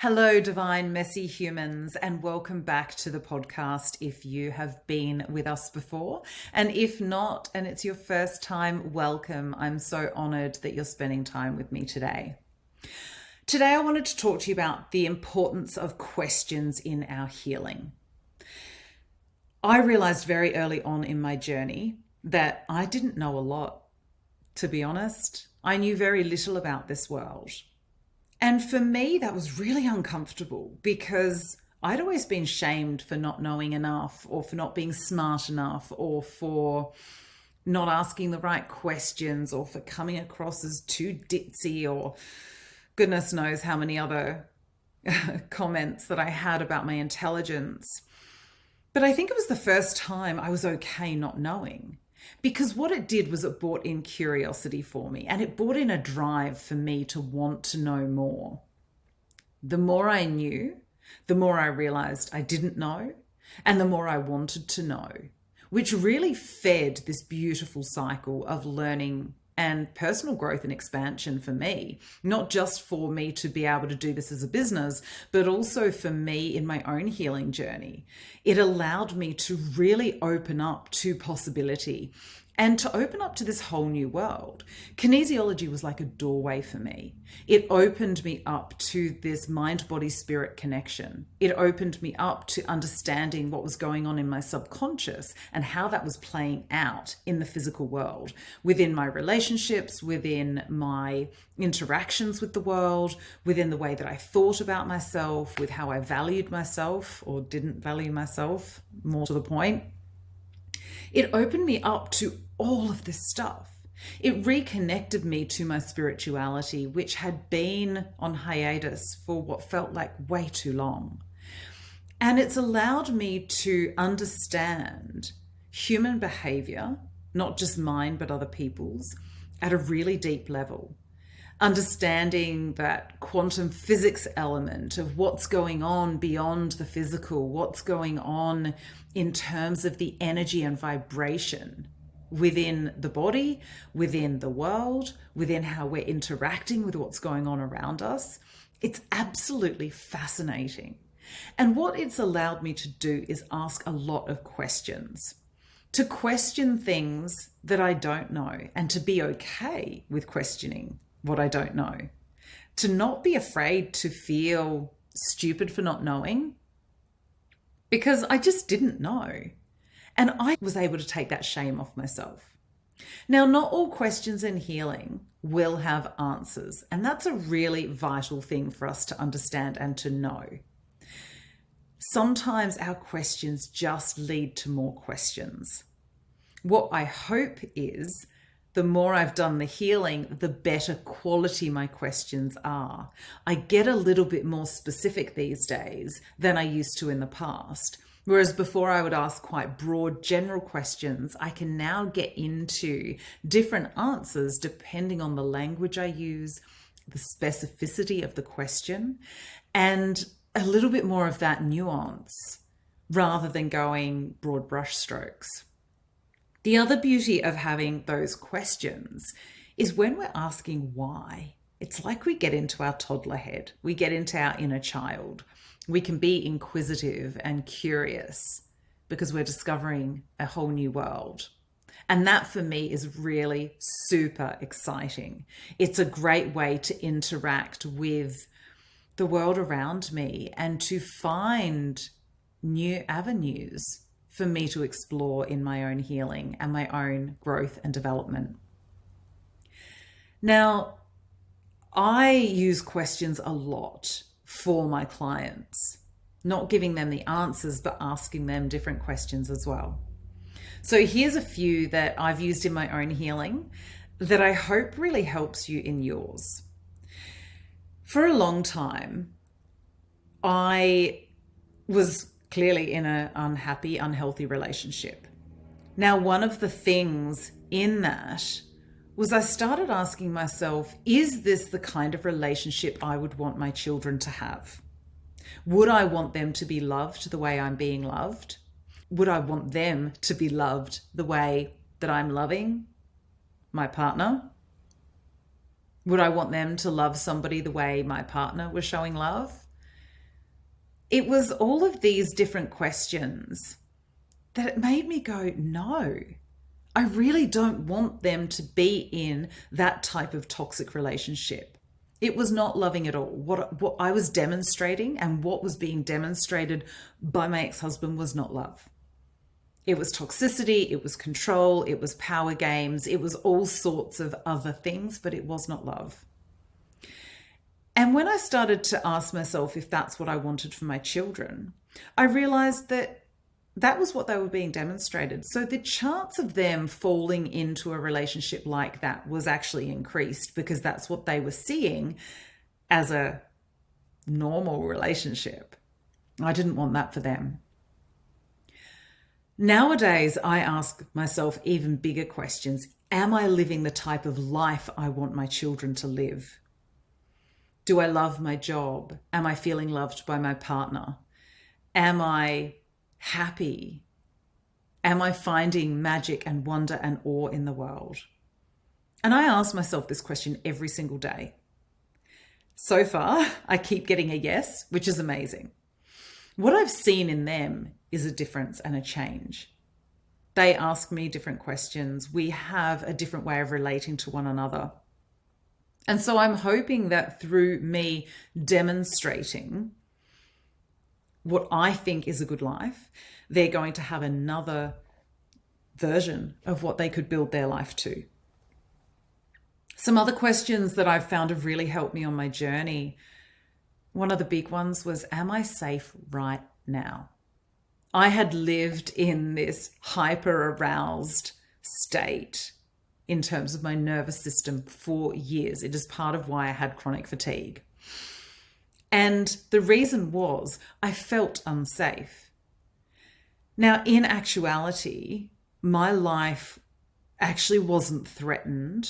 Hello, divine, messy humans, and welcome back to the podcast if you have been with us before. And if not, and it's your first time, welcome. I'm so honored that you're spending time with me today. Today, I wanted to talk to you about the importance of questions in our healing. I realized very early on in my journey that I didn't know a lot, to be honest. I knew very little about this world. And for me, that was really uncomfortable because I'd always been shamed for not knowing enough or for not being smart enough or for not asking the right questions or for coming across as too ditzy or goodness knows how many other comments that I had about my intelligence. But I think it was the first time I was okay not knowing. Because what it did was it brought in curiosity for me, and it brought in a drive for me to want to know more. The more I knew, the more I realized I didn't know, and the more I wanted to know, which really fed this beautiful cycle of learning and personal growth and expansion for me, not just for me to be able to do this as a business, but also for me in my own healing journey. It allowed me to really open up to possibility and to open up to this whole new world. Kinesiology was like a doorway for me. It opened me up to this mind-body-spirit connection. It opened me up to understanding what was going on in my subconscious and how that was playing out in the physical world, within my relationships, within my interactions with the world, within the way that I thought about myself, with how I valued myself or didn't value myself, more to the point. It opened me up to all of this stuff. It reconnected me to my spirituality, which had been on hiatus for what felt like way too long. And it's allowed me to understand human behavior, not just mine, but other people's, at a really deep level. Understanding that quantum physics element of what's going on beyond the physical, what's going on in terms of the energy and vibration within the body, within the world, within how we're interacting with what's going on around us. It's absolutely fascinating. And what it's allowed me to do is ask a lot of questions, to question things that I don't know, and to be okay with questioning what I don't know, to not be afraid to feel stupid for not knowing, because I just didn't know. And I was able to take that shame off myself. Now, not all questions in healing will have answers, and that's a really vital thing for us to understand and to know. Sometimes our questions just lead to more questions. What I hope is the more I've done the healing, the better quality my questions are. I get a little bit more specific these days than I used to in the past. Whereas before I would ask quite broad general questions, I can now get into different answers depending on the language I use, the specificity of the question, and a little bit more of that nuance rather than going broad brush strokes. The other beauty of having those questions is when we're asking why, it's like we get into our toddler head, we get into our inner child. We can be inquisitive and curious because we're discovering a whole new world. And that for me is really super exciting. It's a great way to interact with the world around me and to find new avenues for me to explore in my own healing and my own growth and development. Now, I use questions a lot for my clients, not giving them the answers, but asking them different questions as well. So here's a few that I've used in my own healing that I hope really helps you in yours. For a long time, I was clearly in an unhappy, unhealthy relationship. Now, one of the things in that was I started asking myself, is this the kind of relationship I would want my children to have? Would I want them to be loved the way I'm being loved? Would I want them to be loved the way that I'm loving my partner? Would I want them to love somebody the way my partner was showing love? it was all of these different questions that it made me go, no, I really don't want them to be in that type of toxic relationship. It was not loving at all. What I was demonstrating and what was being demonstrated by my ex-husband was not love. It was toxicity, it was control, it was power games, it was all sorts of other things, but it was not love. And when I started to ask myself if that's what I wanted for my children, I realized that that was what they were being demonstrated. So the chance of them falling into a relationship like that was actually increased because that's what they were seeing as a normal relationship. I didn't want that for them. Nowadays, I ask myself even bigger questions. Am I living the type of life I want my children to live? Do I love my job? Am I feeling loved by my partner? Am I happy? Am I finding magic and wonder and awe in the world? And I ask myself this question every single day. So far, I keep getting a yes, which is amazing. What I've seen in them is a difference and a change. They ask me different questions. We have a different way of relating to one another. And so I'm hoping that through me demonstrating what I think is a good life, they're going to have another version of what they could build their life to. Some other questions that I've found have really helped me on my journey. One of the big ones was, am I safe right now? I had lived in this hyper aroused state in terms of my nervous system for years. It is part of why I had chronic fatigue. And the reason was I felt unsafe. Now, in actuality, my life actually wasn't threatened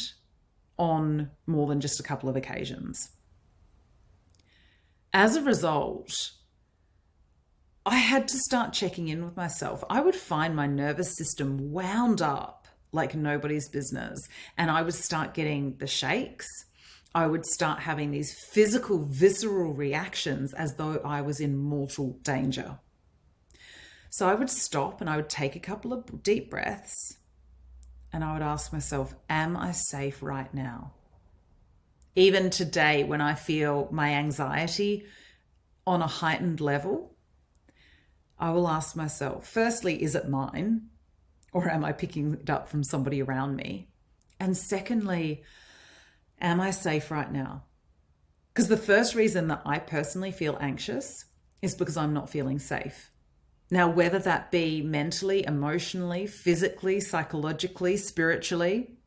on more than just a couple of occasions. As a result, I had to start checking in with myself. I would find my nervous system wound up like nobody's business, and I would start getting the shakes. I would start having these physical, visceral reactions as though I was in mortal danger. So I would stop and I would take a couple of deep breaths and I would ask myself, am I safe right now? Even today, when I feel my anxiety on a heightened level, I will ask myself, firstly, is it mine? Or am I picking it up from somebody around me? And secondly, am I safe right now? Because the first reason that I personally feel anxious is because I'm not feeling safe. Now, whether that be mentally, emotionally, physically, psychologically, spiritually,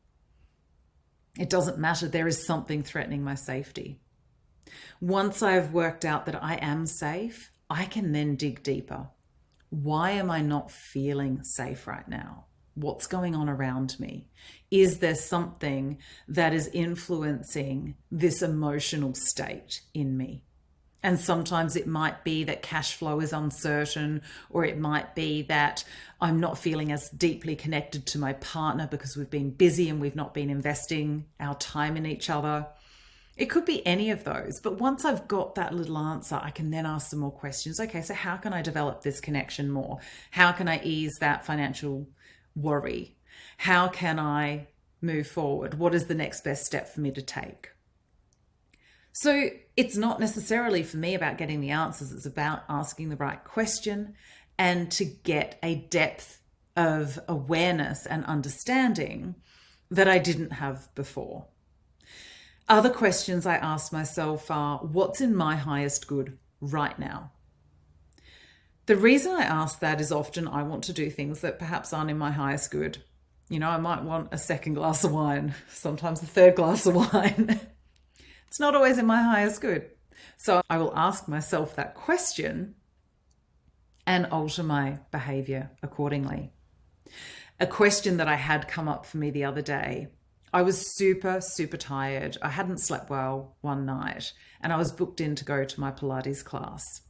it doesn't matter. There is something threatening my safety. Once I've worked out that I am safe, I can then dig deeper. Why am I not feeling safe right now? What's going on around me? Is there something that is influencing this emotional state in me? And sometimes it might be that cash flow is uncertain, or it might be that I'm not feeling as deeply connected to my partner because we've been busy and we've not been investing our time in each other. It could be any of those. But once I've got that little answer, I can then ask some more questions. Okay, so how can I develop this connection more? How can I ease that financial worry? How can I move forward? What is the next best step for me to take? So it's not necessarily for me about getting the answers. It's about asking the right question and to get a depth of awareness and understanding that I didn't have before. Other questions I ask myself are, what's in my highest good right now? The reason I ask that is often I want to do things that perhaps aren't in my highest good. You know, I might want a second glass of wine, sometimes a third glass of wine. It's not always in my highest good. So I will ask myself that question and alter my behavior accordingly. A question that I had come up for me the other day, I was super tired. I hadn't slept well one night and I was booked in to go to my Pilates class.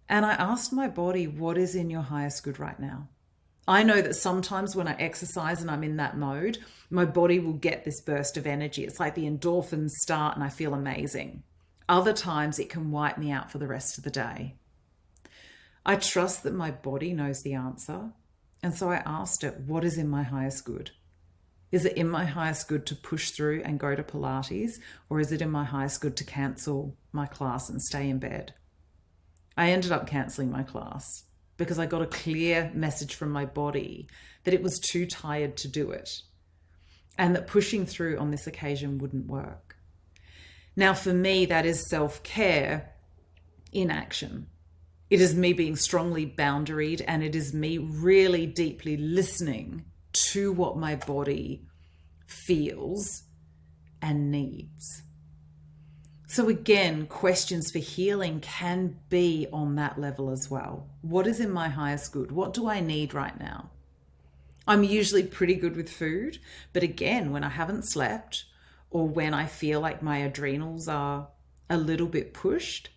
And I asked my body, what is in your highest good right now? I know that sometimes when I exercise and I'm in that mode, my body will get this burst of energy. It's like the endorphins start and I feel amazing. Other times it can wipe me out for the rest of the day. I trust that my body knows the answer. And so I asked it, what is in my highest good? Is it in my highest good to push through and go to Pilates, or is it in my highest good to cancel my class and stay in bed? I ended up cancelling my class because I got a clear message from my body that it was too tired to do it and that pushing through on this occasion wouldn't work. Now, for me, that is self-care in action. It is me being strongly boundaried, and it is me really deeply listening to what my body feels and needs. So again, questions for healing can be on that level as well. What is in my highest good? What do I need right now? I'm usually pretty good with food, but again, when I haven't slept or when I feel like my adrenals are a little bit pushed,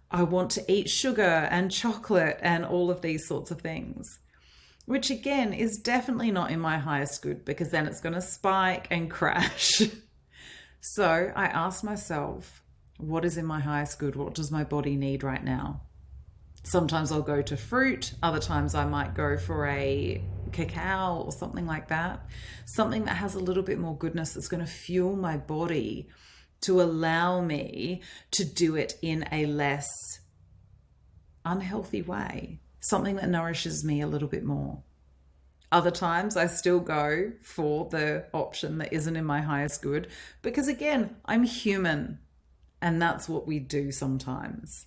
I want to eat sugar and chocolate and all of these sorts of things, which again is definitely not in my highest good because then it's going to spike and crash. So I ask myself, what is in my highest good? What does my body need right now? Sometimes I'll go to fruit. Other times I might go for a cacao or something like that. Something that has a little bit more goodness that's going to fuel my body to allow me to do it in a less unhealthy way. Something that nourishes me a little bit more. Other times I still go for the option that isn't in my highest good because again, I'm human and that's what we do sometimes.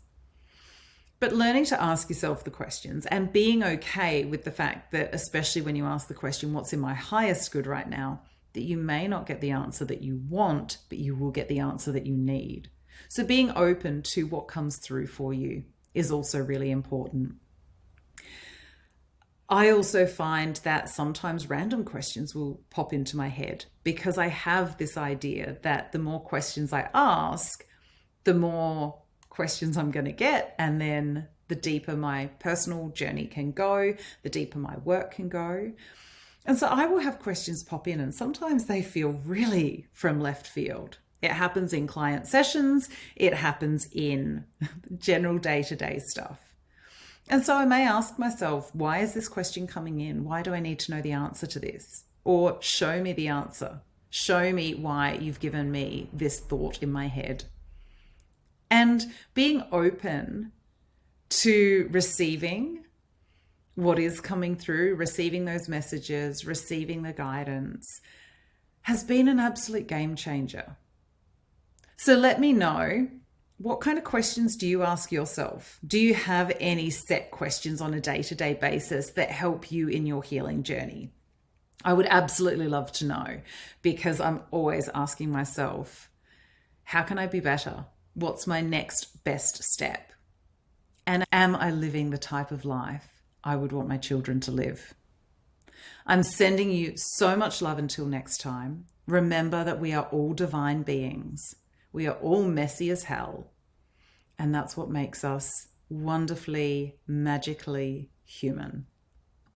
But learning to ask yourself the questions and being okay with the fact that, especially when you ask the question, what's in my highest good right now, that you may not get the answer that you want, but you will get the answer that you need. So being open to what comes through for you is also really important. I also find that sometimes random questions will pop into my head because I have this idea that the more questions I ask, the more questions I'm going to get, and then the deeper my personal journey can go, the deeper my work can go. And so I will have questions pop in, and sometimes they feel really from left field. It happens in client sessions, it happens in general day-to-day stuff. And so I may ask myself, why is this question coming in? Why do I need to know the answer to this? Or show me the answer. Show me why you've given me this thought in my head. And being open to receiving what is coming through, receiving those messages, receiving the guidance, has been an absolute game changer. So let me know, what kind of questions do you ask yourself? Do you have any set questions on a day-to-day basis that help you in your healing journey? I would absolutely love to know, because I'm always asking myself, how can I be better? What's my next best step? And am I living the type of life I would want my children to live? I'm sending you so much love until next time. Remember that we are all divine beings. We are all messy as hell. And that's what makes us wonderfully, magically human.